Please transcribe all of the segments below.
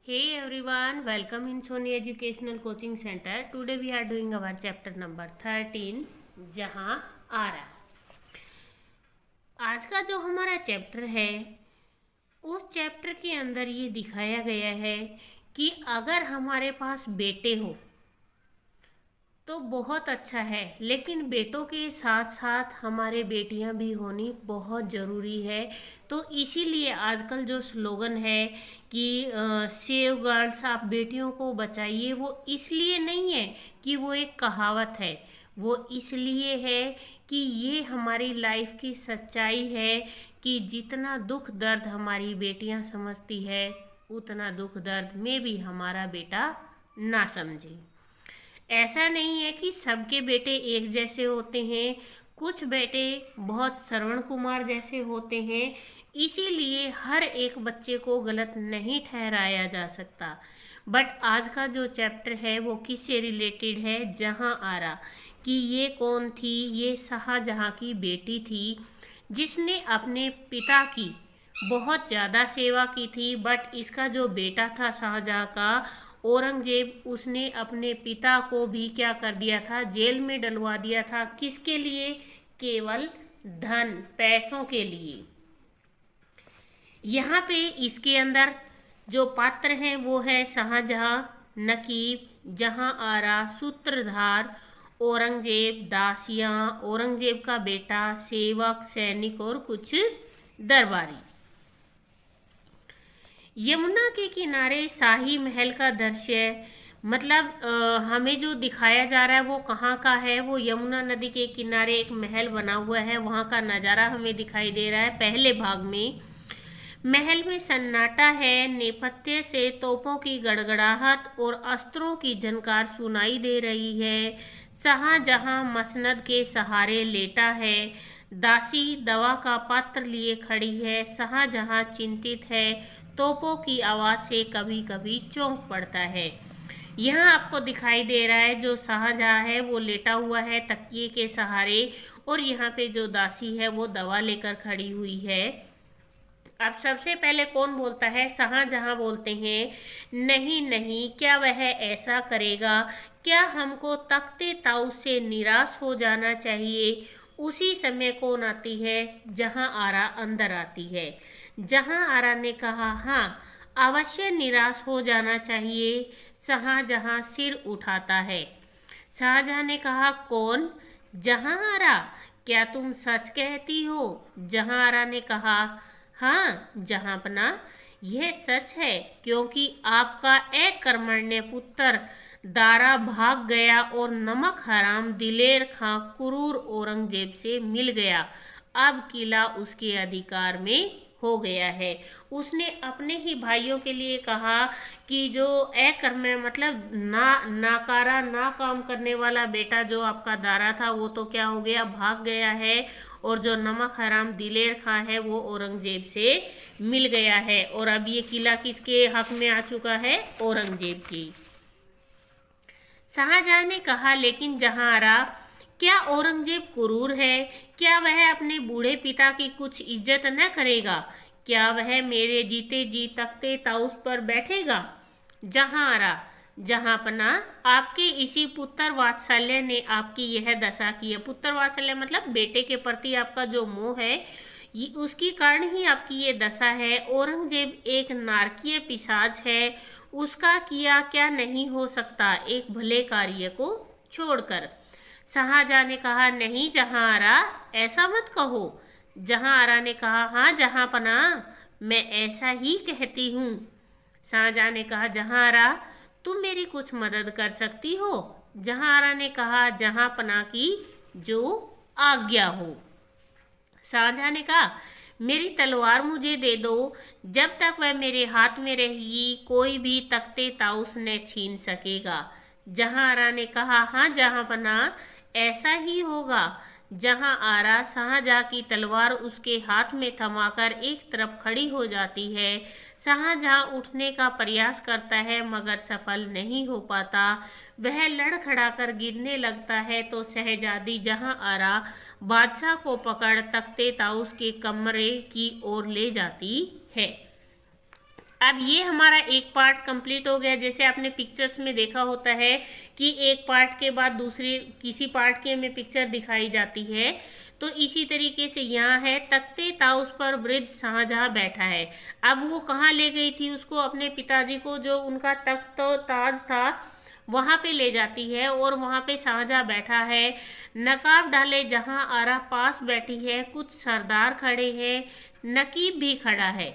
Hey everyone, welcome in Sony Educational Coaching Center. Today we are doing our chapter number 13, जहाँ आरा। आज का जो हमारा चैप्टर है उस चैप्टर के अंदर ये दिखाया गया है कि अगर हमारे पास बेटे हो तो बहुत अच्छा है, लेकिन बेटों के साथ साथ हमारे बेटियां भी होनी बहुत ज़रूरी है। तो इसीलिए आजकल जो स्लोगन है कि सेव गर्ल्स, आप बेटियों को बचाइए, वो इसलिए नहीं है कि वो एक कहावत है, वो इसलिए है कि ये हमारी लाइफ की सच्चाई है कि जितना दुख दर्द हमारी बेटियां समझती है उतना दुख दर्द में भी हमारा बेटा ना समझे। ऐसा नहीं है कि सबके बेटे एक जैसे होते हैं, कुछ बेटे बहुत श्रवण कुमार जैसे होते हैं, इसीलिए हर एक बच्चे को गलत नहीं ठहराया जा सकता। बट आज का जो चैप्टर है वो किससे रिलेटेड है? जहाँ आरा कि ये कौन थी? ये शाहजहाँ की बेटी थी जिसने अपने पिता की बहुत ज़्यादा सेवा की थी। बट इसका जो बेटा था शाहजहाँ का, औरंगजेब, उसने अपने पिता को भी क्या कर दिया था? जेल में डलवा दिया था। किसके लिए? केवल धन, पैसों के लिए। यहाँ पे इसके अंदर जो पात्र हैं वो है शाहजहाँ, नकीब, जहाँ आरा, सूत्रधार, औरंगजेब, दासियाँ, औरंगजेब का बेटा, सेवक, सैनिक और कुछ दरबारी। यमुना के किनारे शाही महल का दृश्य, मतलब हमें जो दिखाया जा रहा है वो कहाँ का है? वो यमुना नदी के किनारे एक महल बना हुआ है, वहाँ का नज़ारा हमें दिखाई दे रहा है। पहले भाग में महल में सन्नाटा है, नेपथ्य से तोपों की गड़गड़ाहट और अस्त्रों की झनकार सुनाई दे रही है। शाहजहाँ मसनद के सहारे लेटा है, दासी दवा का पात्र लिए खड़ी है। शाहजहाँ चिंतित है, तोपों की आवाज़ से कभी कभी चौंक पड़ता है। यहाँ आपको दिखाई दे रहा है जो शाहजहाँ है वो लेटा हुआ है तकिए के सहारे, और यहाँ पे जो दासी है वो दवा लेकर खड़ी हुई है। अब सबसे पहले कौन बोलता है? शाहजहाँ बोलते हैं, नहीं नहीं, क्या वह ऐसा करेगा? क्या हमको तख्ते ताऊस से निराश हो जाना चाहिए? उसी समय कौन आती है? जहाँ आरा अंदर आती है। जहाँ आरा ने कहा, हाँ, अवश्य निराश हो जाना चाहिए। शाहजहाँ सिर उठाता है। शाहजहाँ ने कहा, कौन? जहाँ आरा, क्या तुम सच कहती हो? जहाँ आरा ने कहा, हाँ जहाँपना, यह सच है, क्योंकि आपका अकर्मण्य पुत्र दारा भाग गया और नमक हराम दिलेर खां क्रूर औरंगजेब से मिल गया। अब किला उसके अधिकार में हो गया है। उसने अपने ही भाइयों के लिए कहा कि जो अकर्मण्य, मतलब नाकारा, ना काम करने वाला बेटा जो आपका दारा था वो तो क्या हो गया? भाग गया है। और जो नमक हराम दिलेर खां है वो औरंगजेब से मिल गया है। और अब ये किला किसके हक में आ चुका है? औरंगजेब की। शाहजहाँ ने कहा, लेकिन जहाँ आरा, क्या औरंगजेब क्रूर है? क्या वह अपने बूढ़े पिता की कुछ इज्जत न करेगा? क्या वह मेरे जीते जी तख्ते ताऊस पर बैठेगा? जहाँ आरा, जहाँपना, आपके इसी पुत्र वात्सल्य ने आपकी यह दशा की है। पुत्र वात्सल्य मतलब बेटे के प्रति आपका जो मोह है, उसकी कारण ही आपकी ये दशा है। औरंगजेब एक नारकीय पिशाच है, उसका किया क्या नहीं हो सकता एक भले कार्य को छोड़कर। शाहजहाँ ने कहा, नहीं जहाँ आरा, ऐसा मत कहो। जहाँ आरा ने कहा, हाँ जहाँपना, मैं ऐसा ही कहती हूँ। शाहजहाँ ने कहा, जहाँ आरा, तुम मेरी कुछ मदद कर सकती हो? जहाँ आरा ने कहा, जहाँपना की जो आज्ञा हो। शाहजहाँ ने कहा, मेरी तलवार मुझे दे दो, जब तक वह मेरे हाथ में रहेगी कोई भी तख्ते ताऊस न छीन सकेगा। जहाँ आरा ने कहा, हाँ जहाँपना, ऐसा ही होगा। जहाँ आरा शाहजहाँ की तलवार उसके हाथ में थमाकर एक तरफ खड़ी हो जाती है। शाहजहाँ उठने का प्रयास करता है मगर सफल नहीं हो पाता। वह लड़खड़ाकर गिरने लगता है तो शहजादी जहाँ आरा बादशाह को पकड़ तख्ते ताऊस के कमरे की ओर ले जाती है। अब ये हमारा एक पार्ट कंप्लीट हो गया। जैसे आपने पिक्चर्स में देखा होता है कि एक पार्ट के बाद दूसरी किसी पार्ट की हमें पिक्चर दिखाई जाती है, तो इसी तरीके से यहाँ है तख्ते ताउस पर वृद्ध शाहजहां बैठा है। अब वो कहाँ ले गई थी उसको? अपने पिताजी को, जो उनका तख्त ताज था वहाँ पे ले जाती है और वहाँ पे शाहजहां बैठा है। नकाब डाले जहां आरा पास बैठी है, कुछ सरदार खड़े हैं, नकीब भी खड़ा है।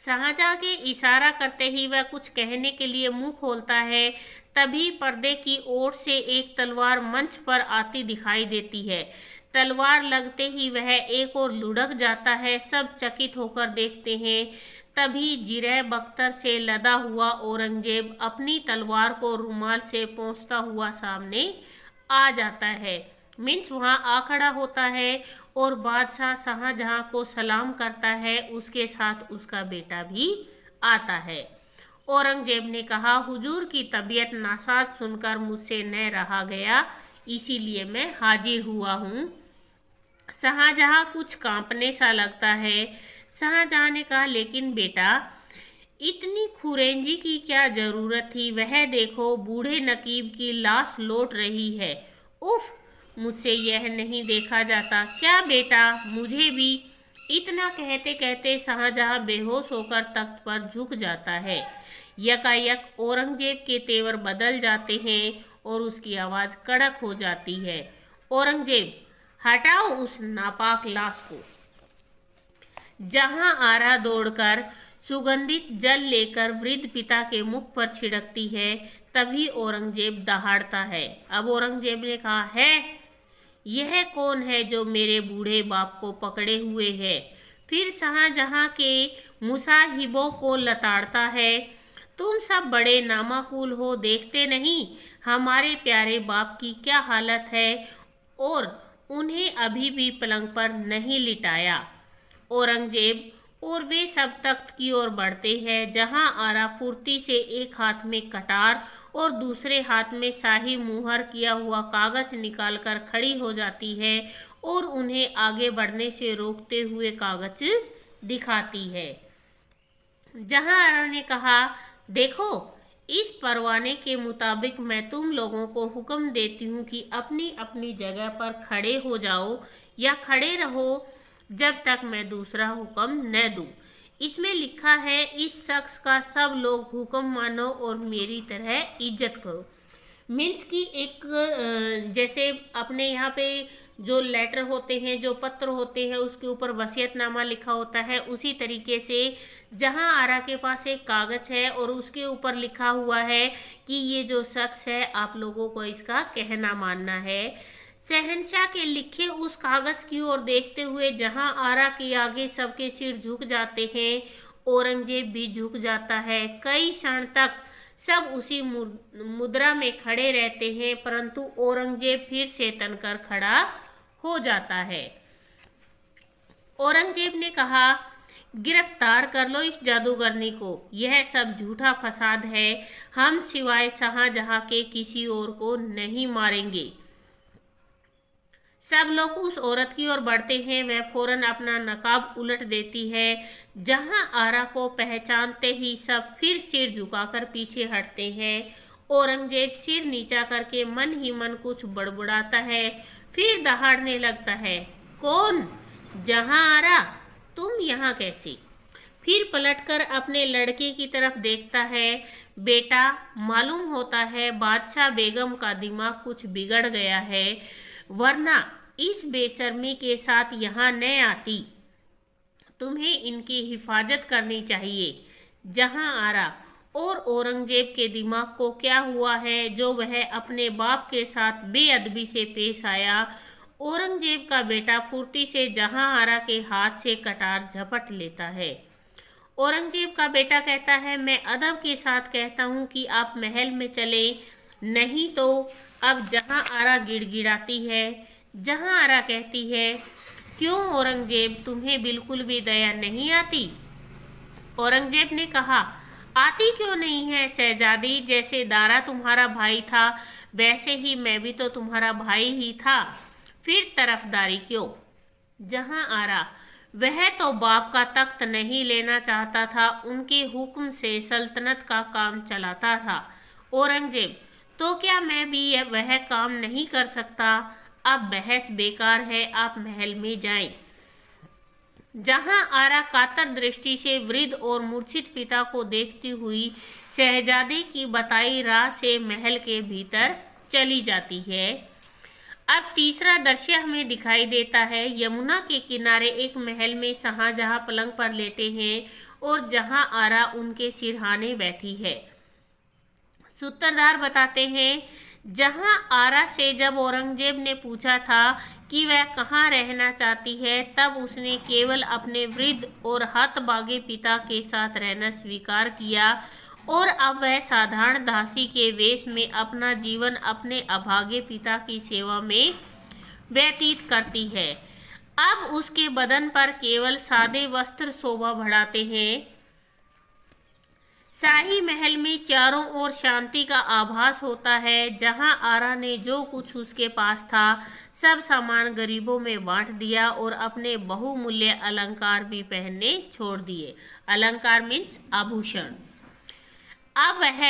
शाहजहां के इशारा करते ही वह कुछ कहने के लिए मुंह खोलता है, तभी पर्दे की ओर से एक तलवार मंच पर आती दिखाई देती है। तलवार लगते ही वह एक और लुढ़क जाता है। सब चकित होकर देखते हैं। तभी जिरह बख्तर से लदा हुआ औरंगजेब अपनी तलवार को रुमाल से पोंछता हुआ सामने आ जाता है। मीन्स वहाँ आ खड़ा होता है और बादशाह शाहजहां को सलाम करता है। उसके साथ उसका बेटा भी आता है। औरंगजेब ने कहा, हुजूर की तबीयत नासाज सुनकर मुझसे न रहा गया, इसीलिए मैं हाजिर हुआ हूँ। शाहजहां कुछ कांपने सा लगता है। शाहजहां ने कहा, लेकिन बेटा इतनी खुरेंजी की क्या जरूरत थी? वह देखो बूढ़े नकीब की लाश लौट रही है। उफ, मुझसे यह नहीं देखा जाता क्या बेटा? मुझे भी। इतना कहते कहते शाहजहां बेहोश होकर तख्त पर झुक जाता है। यकायक औरंगजेब के तेवर बदल जाते हैं और उसकी आवाज़ कड़क हो जाती है। औरंगजेब, हटाओ उस नापाक लाश को। जहां आरा दौड़कर सुगंधित जल लेकर वृद्ध पिता के मुख पर छिड़कती है, तभी औरंगजेब दहाड़ता है। अब औरंगजेब ने कहा, है यह कौन है जो मेरे बूढ़े बाप को पकड़े हुए है? फिर शाहजहां के मुसाहिबों को लताड़ता है, तुम सब बड़े नामाकुल हो, देखते नहीं हमारे प्यारे बाप की क्या हालत है, और उन्हें अभी भी पलंग पर नहीं लिटाया। औरंगजेब और वे सब तख्त की ओर बढ़ते हैं, जहां आरा फुर्ती से एक हाथ में कटार और दूसरे हाथ में शाही मुहर किया हुआ कागज निकालकर खड़ी हो जाती है और उन्हें आगे बढ़ने से रोकते हुए कागज दिखाती है। जहां आरा ने कहा, देखो इस परवाने के मुताबिक मैं तुम लोगों को हुक्म देती हूँ कि अपनी अपनी जगह पर खड़े हो जाओ या खड़े रहो जब तक मैं दूसरा हुक्म न दूँ। इसमें लिखा है, इस शख्स का सब लोग हुक्म मानो और मेरी तरह इज्जत करो। मीन्स की एक जैसे अपने यहाँ पे जो लेटर होते हैं, जो पत्र होते हैं, उसके ऊपर वसीयतनामा लिखा होता है, उसी तरीके से जहाँ आरा के पास एक कागज़ है और उसके ऊपर लिखा हुआ है कि ये जो शख्स है आप लोगों को इसका कहना मानना है। शहंशाह के लिखे उस कागज़ की ओर देखते हुए जहाँ आरा के आगे सबके सिर झुक जाते हैं, औरंगजेब भी झुक जाता है। कई क्षण तक सब उसी मुद्रा में खड़े रहते हैं, परंतु औरंगजेब फिर से तनकर खड़ा हो जाता है। औरंगजेब ने कहा, गिरफ्तार कर लो इस जादूगरनी को, यह सब झूठा फसाद है। हम सिवाय शाहजहां के किसी और को नहीं मारेंगे। सब लोग उस औरत की ओर बढ़ते हैं। वह फौरन अपना नकाब उलट देती है। जहां आरा को पहचानते ही सब फिर सिर झुकाकर पीछे हटते हैं। औरंगजेब सिर नीचा करके मन ही मन कुछ बड़बड़ाता है, फिर दहाड़ने लगता है, कौन? जहां आरा, तुम यहाँ कैसे? फिर पलटकर अपने लड़के की तरफ देखता है। बेटा, मालूम होता है बादशाह बेगम का दिमाग कुछ बिगड़ गया है, वरना इस बेशर्मी के साथ यहाँ न आती। तुम्हें इनकी हिफाजत करनी चाहिए। जहां आरा, और औरंगजेब के दिमाग को क्या हुआ है जो वह अपने बाप के साथ बेअदबी से पेश आया? औरंगजेब का बेटा फुर्ती से जहां आरा के हाथ से कटार झपट लेता है। औरंगजेब का बेटा कहता है, मैं अदब के साथ कहता हूँ कि आप महल में चले, नहीं तो। अब जहां आरा गिड़गिड़ाती है। जहां आरा कहती है, क्यों औरंगजेब, तुम्हें बिल्कुल भी दया नहीं आती? औरंगजेब ने कहा, आती क्यों नहीं है शहजादी, जैसे दारा तुम्हारा भाई था वैसे ही मैं भी तो तुम्हारा भाई ही था, फिर तरफदारी क्यों? जहां आरा, वह तो बाप का तख्त नहीं लेना चाहता था, उनके हुक्म से सल्तनत का काम चलाता था। औरंगजेब, तो क्या मैं भी वह काम नहीं कर सकता? अब बहस बेकार है, आप महल में जाएं। जहां आरा कातर दृष्टि से वृद्ध और मूर्छित पिता को देखती हुई शहजादे की बताई राह से महल के भीतर चली जाती है। अब तीसरा दृश्य हमें दिखाई देता है। यमुना के किनारे एक महल में शाहजहां पलंग पर लेटे हैं और जहां आरा उनके सिरहाने बैठी है। सूत्रधार बताते हैं, जहां आरा से जब औरंगजेब ने पूछा था कि वह कहाँ रहना चाहती है, तब उसने केवल अपने वृद्ध और हतभागे पिता के साथ रहना स्वीकार किया और अब वह साधारण दासी के वेश में अपना जीवन अपने अभागे पिता की सेवा में व्यतीत करती है। अब उसके बदन पर केवल सादे वस्त्र शोभा बढ़ाते हैं। शाही महल में चारों ओर शांति का आभास होता है। जहां आरा ने जो कुछ उसके पास था सब सामान गरीबों में बांट दिया और अपने बहुमूल्य अलंकार भी पहनने छोड़ दिए। अलंकार मीन्स आभूषण। अब वह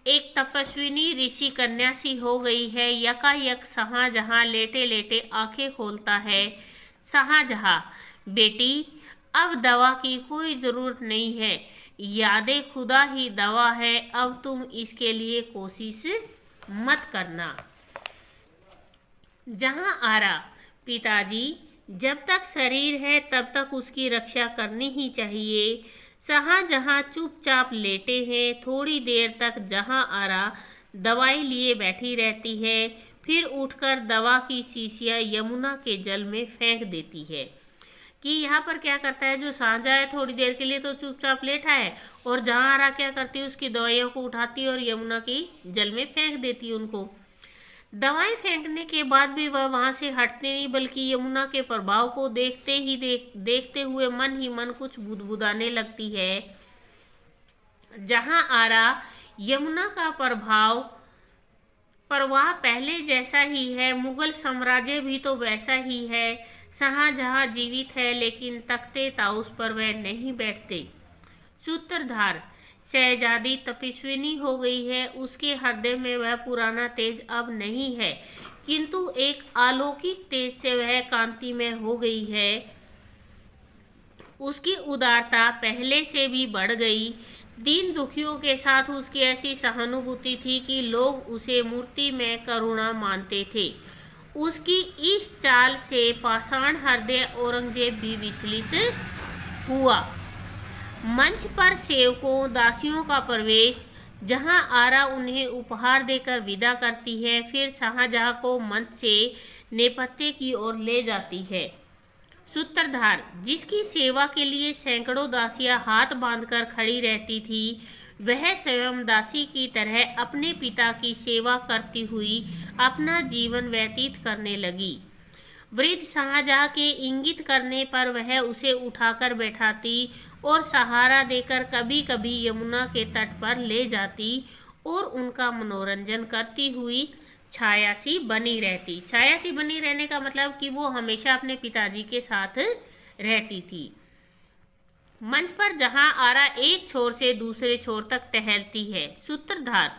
एक तपस्विनी ऋषि कन्या सी हो गई है। यकायक शाहजहां लेटे लेटे आंखें खोलता है। शाहजहां, बेटी, अब दवा की कोई जरूरत नहीं है, यादें खुदा ही दवा है, अब तुम इसके लिए कोशिश मत करना। जहां आरा, पिताजी, जब तक शरीर है तब तक उसकी रक्षा करनी ही चाहिए। शाहजहां चुपचाप लेटे हैं। थोड़ी देर तक जहां आरा दवाई लिए बैठी रहती है, फिर उठकर दवा की शीशियां यमुना के जल में फेंक देती है। कि यहाँ पर क्या करता है, जो शाहजहां है थोड़ी देर के लिए तो चुपचाप लेटा है और जहां आरा क्या करती है, उसकी दवाइयों को उठाती है और यमुना की जल में फेंक देती है उनको। दवाई फेंकने के बाद भी वह वहां से हटते नहीं, बल्कि यमुना के प्रभाव को देखते हुए मन ही मन कुछ बुदबुदाने लगती है। जहां आरा, यमुना का प्रवाह पहले जैसा ही है। मुगल साम्राज्य भी तो वैसा ही है। शाहजहां जीवित है लेकिन तख्ते ताउस पर वह नहीं बैठते। सूत्रधार, शहजादी तपस्विनी हो गई है। उसके हृदय में वह पुराना तेज अब नहीं है, किंतु एक अलौकिक तेज से वह कांति में हो गई है। उसकी उदारता पहले से भी बढ़ गई। दीन दुखियों के साथ उसकी ऐसी सहानुभूति थी कि लोग उसे मूर्ति में करुणा मानते थे। उसकी इस चाल से पाषाण हृदय औरंगजेब भी विचलित हुआ। मंच पर सेवकों दासियों का प्रवेश। जहां आरा उन्हें उपहार देकर विदा करती है, फिर शाहजहां को मंच से नेपथ्य की ओर ले जाती है। सूत्रधार, जिसकी सेवा के लिए सैकड़ों दासियां हाथ बांधकर खड़ी रहती थी, वह स्वयं दासी की तरह अपने पिता की सेवा करती हुई अपना जीवन व्यतीत करने लगी। वृद्ध शाहजहां के इंगित करने पर वह उसे उठाकर बैठाती और सहारा देकर कभी कभी यमुना के तट पर ले जाती और उनका मनोरंजन करती हुई छाया सी बनी रहती। छाया सी बनी रहने का मतलब कि वो हमेशा अपने पिताजी के साथ रहती थी। मंच पर जहां आरा एक छोर से दूसरे छोर तक टहलती है। सूत्रधार,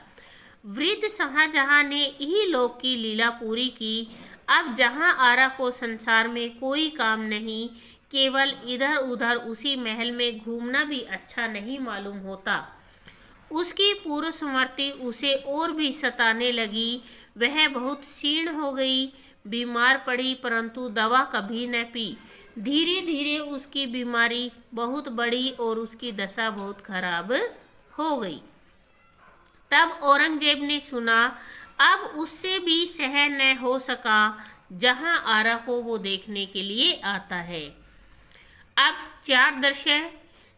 वृद्ध शाहजहां ने ही लोक की लीला पूरी की। अब जहां आरा को संसार में कोई काम नहीं, केवल इधर उधर उसी महल में घूमना भी अच्छा नहीं मालूम होता। उसकी पूर्व स्मृति उसे और भी सताने लगी। वह बहुत क्षीण हो गई, बीमार पड़ी, परंतु दवा कभी न पी। धीरे धीरे उसकी बीमारी बहुत बढ़ी और उसकी दशा बहुत खराब हो गई। तब औरंगजेब ने सुना। अब उससे भी सहन न हो सका। जहां आरा को वो देखने के लिए आता है। अब 4 दृश्य।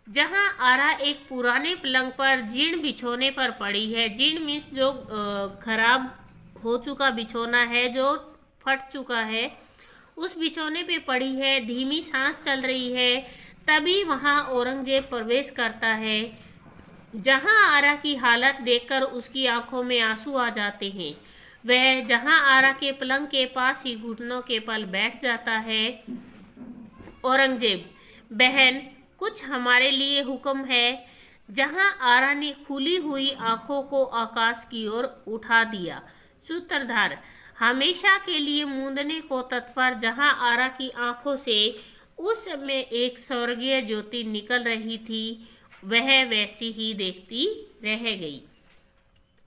जहां आरा एक पुराने पलंग पर जीर्ण बिछोने पर पड़ी है। जीर्ण मीन्स जो खराब हो चुका बिछोना है, जो फट चुका है, उस बिछोने पे पड़ी है। धीमी सांस चल रही है। तभी वहां औरंगजेब प्रवेश करता है। जहां आरा की हालत देखकर उसकी आंखों में आंसू आ जाते हैं। वह जहां आरा के पलंग के पास ही घुटनों के बल बैठ जाता है। औरंगजेब, बहन, कुछ हमारे लिए हुक्म है। जहां आरा ने खुली हुई आंखों को आकाश की ओर उठा दिया। सूत्रधार, हमेशा के लिए मूंदने को तत्पर जहां आरा की आंखों से उस समय एक स्वर्गीय ज्योति निकल रही थी, वह वैसी ही देखती रह गई।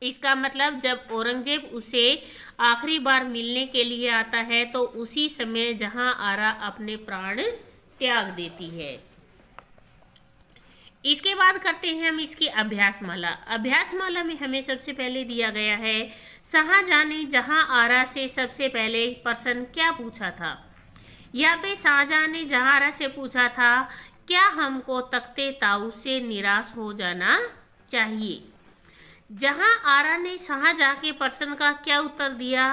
इसका मतलब जब औरंगजेब उसे आखिरी बार मिलने के लिए आता है तो उसी समय जहां आरा अपने प्राण त्याग देती है। इसके बाद करते हैं हम इसकी अभ्यासमाला। अभ्यासमाला में हमें सबसे पहले दिया गया है, शाहजहां ने जहां आरा से सबसे पहले प्रश्न क्या पूछा था। यहाँ पे शाहजहां ने जहां आरा से पूछा था, क्या हमको तख्ते ताऊस से निराश हो जाना चाहिए। जहां आरा ने शाहजहां के प्रश्न का क्या उत्तर दिया।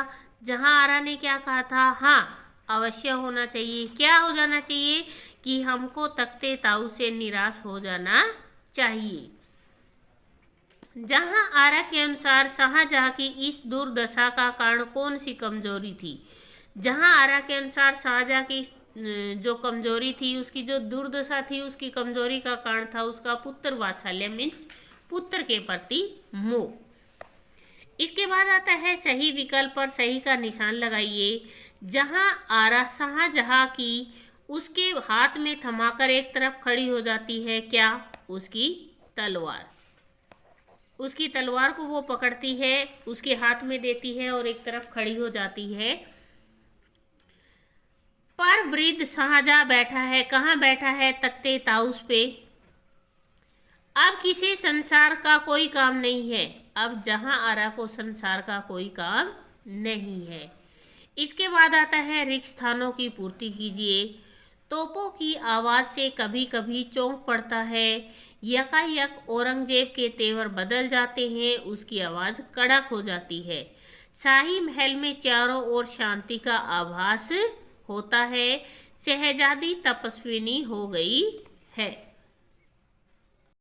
जहां आरा ने क्या कहा था, हाँ अवश्य होना चाहिए। क्या हो जाना चाहिए कि हमको तख्ते ताऊ से निराश हो जाना चाहिए। जहां आरा के अनुसार शाहजहां की इस दुर्दशा का कारण कौन सी कमजोरी थी। जहां आरा के अनुसार शाहजहां की जो कमजोरी थी, उसकी जो दुर्दशा थी, उसकी कमजोरी का कारण था उसका पुत्र वात्सल्य, मीन्स पुत्र के प्रति मोह। इसके बाद आता है सही विकल्प पर सही का निशान लगाइए। जहां आरा शाहजहां की उसके हाथ में थमाकर एक तरफ खड़ी हो जाती है, क्या, उसकी तलवार। उसकी तलवार को वो पकड़ती है, उसके हाथ में देती है और एक तरफ खड़ी हो जाती है। पर वृद्ध शाहजहां बैठा है, कहाँ बैठा है, तख्ते ताऊस पे। अब किसी संसार का कोई काम नहीं है। अब जहां आरा को संसार का कोई काम नहीं है। इसके बाद आता है रिक्त स्थानों की पूर्ति कीजिए। तोपों की आवाज से कभी कभी चौंक पड़ता है। यकायक औरंगजेब के तेवर बदल जाते हैं, उसकी आवाज कड़क हो जाती है। शाही महल में चारों ओर शांति का आभास होता है। शहजादी तपस्विनी हो गई है।